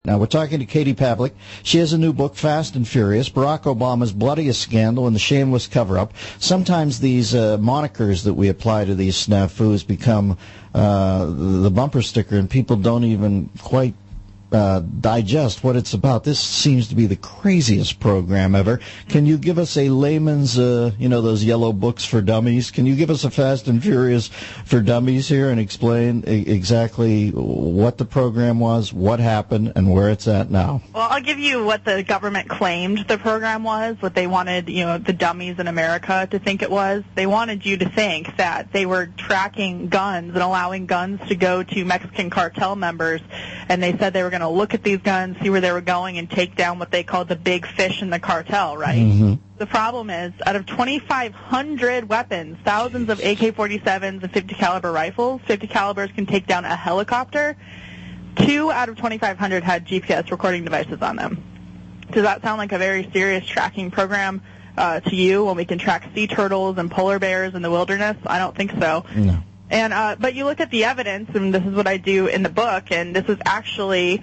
Now, we're talking to Katie Pavlich. She has a new book, Fast and Furious, Barack Obama's Bloodiest Scandal and the Shameless Cover-Up. Sometimes these monikers that we apply to these snafus become the bumper sticker, and people don't even quite digest what it's about. This seems to be the craziest program ever. Can you give us a layman's, those yellow books for dummies? Can you give us a Fast and Furious for dummies here and explain exactly what the program was, what happened, and where it's at now? Well, I'll give you what the government claimed the program was, what they wanted, the dummies in America to think it was. They wanted you to think that they were tracking guns and allowing guns to go to Mexican cartel members, and they said they were going to look at these guns, see where they were going, and take down what they called the big fish in the cartel, right? Mm-hmm. The problem is, out of 2,500 weapons, thousands of AK-47s and 50 caliber rifles, 50 calibers can take down a helicopter. 2 out of 2,500 had GPS recording devices on them. Does that sound like a very serious tracking program to you when we can track sea turtles and polar bears in the wilderness? I don't think so. No. And but you look at the evidence, and this is what I do in the book, and this is actually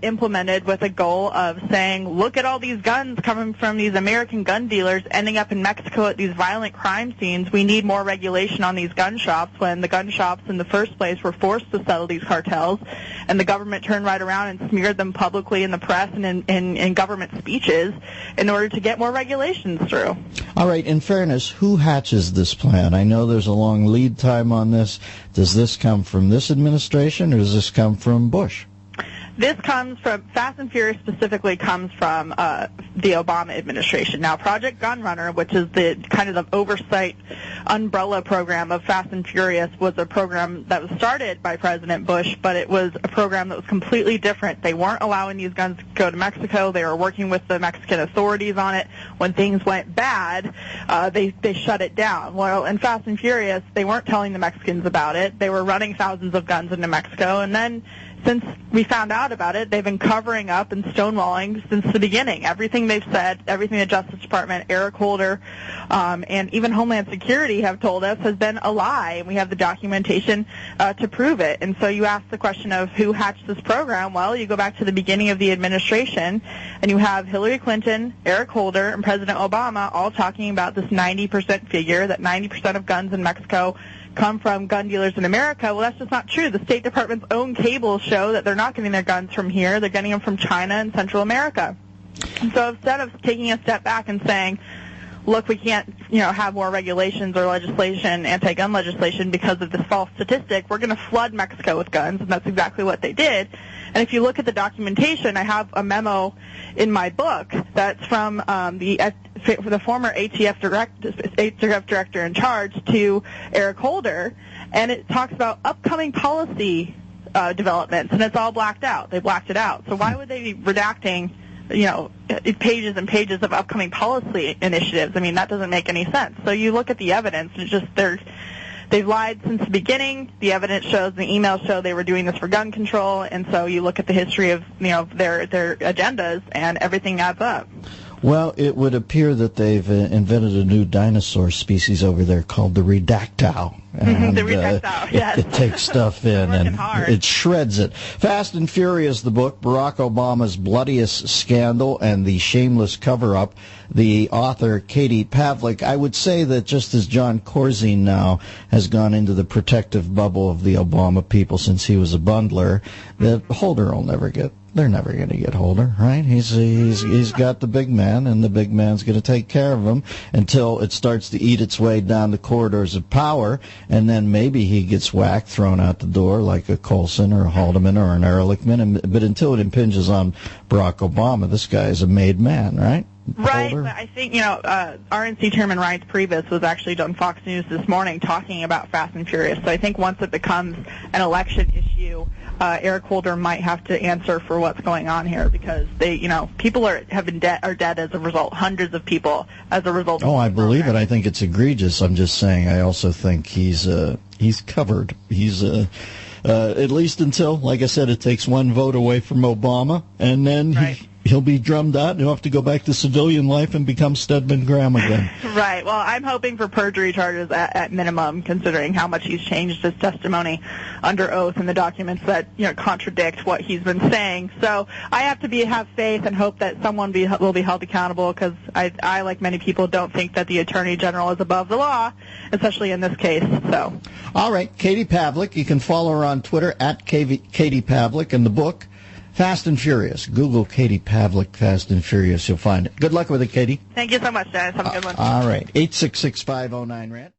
implemented with a goal of saying, look at all these guns coming from these American gun dealers ending up in Mexico at these violent crime scenes. We need more regulation on these gun shops, when the gun shops in the first place were forced to settle these cartels, and the government turned right around and smeared them publicly in the press and in government speeches in order to get more regulations through. All right, in fairness, who hatches this plan? I know there's a long lead time on this. Does this come from this administration, or does this come from Bush? This comes from, Fast and Furious specifically comes from the Obama administration. Now, Project Gunrunner, which is the kind of the oversight umbrella program of Fast and Furious, was a program that was started by President Bush, but it was a program that was completely different. They weren't allowing these guns to go to Mexico. They were working with the Mexican authorities on it. When things went bad, they shut it down. Well, in Fast and Furious, they weren't telling the Mexicans about it. They were running thousands of guns into Mexico, and then since we found out about it, they've been covering up and stonewalling since the beginning. Everything they've said, everything the Justice Department, Eric Holder, and even Homeland Security have told us has been a lie, and we have the documentation to prove it. And so you ask the question of who hatched this program. Well, you go back to the beginning of the administration, and you have Hillary Clinton, Eric Holder, and President Obama all talking about this 90% figure, that 90% of guns in Mexico come from gun dealers in America. Well, that's just not true. The State Department's own cables show that they're not getting their guns from here. They're getting them from China and Central America. And so instead of taking a step back and saying, look, we can't, have more regulations or legislation, anti-gun legislation because of this false statistic, we're going to flood Mexico with guns, and that's exactly what they did. And if you look at the documentation, I have a memo in my book that's from the former ATF director in charge to Eric Holder, and it talks about upcoming policy developments, and it's all blacked out. They blacked it out. So why would they be redacting pages and pages of upcoming policy initiatives? I mean, that doesn't make any sense. So you look at the evidence, and it's just they've lied since the beginning. The evidence shows, the emails show they were doing this for gun control, and so you look at the history of their agendas, and everything adds up. Well, it would appear that they've invented a new dinosaur species over there called the redactile. And, the redactile, yes. It takes stuff in and it shreds it. Fast and Furious, the book, Barack Obama's Bloodiest Scandal and the Shameless Cover-Up. The author, Katie Pavlich. I would say that just as John Corzine now has gone into the protective bubble of the Obama people since he was a bundler, that Holder will never get. They're never going to get Holder, right? He's got the big man, and the big man's going to take care of him until it starts to eat its way down the corridors of power, and then maybe he gets whacked, thrown out the door like a Colson or a Haldeman or an Ehrlichman. But until it impinges on Barack Obama, this guy is a made man, right? Right, Holder? But I think, RNC Chairman Reince Priebus was actually on Fox News this morning talking about Fast and Furious. So I think once it becomes an election issue, Eric Holder might have to answer for what's going on here, because they, people are dead as a result. Hundreds of people as a result. Oh, I believe it. I think it's egregious. I'm just saying. I also think he's covered. He's at least until, like I said, it takes one vote away from Obama, and then right. he'll be drummed out and he'll have to go back to civilian life and become Stedman Graham again. Right. Well, I'm hoping for perjury charges at minimum, considering how much he's changed his testimony under oath in the documents that contradict what he's been saying. So I have to have faith and hope that someone will be held accountable, because I, like many people, don't think that the Attorney General is above the law, especially in this case. So. All right, Katie Pavlich. You can follow her on Twitter at Katie Pavlich, and the book, Fast and Furious. Google Katie Pavlich, Fast and Furious. You'll find it. Good luck with it, Katie. Thank you so much, Dennis. Have a good one. All right. 866-509-RANT.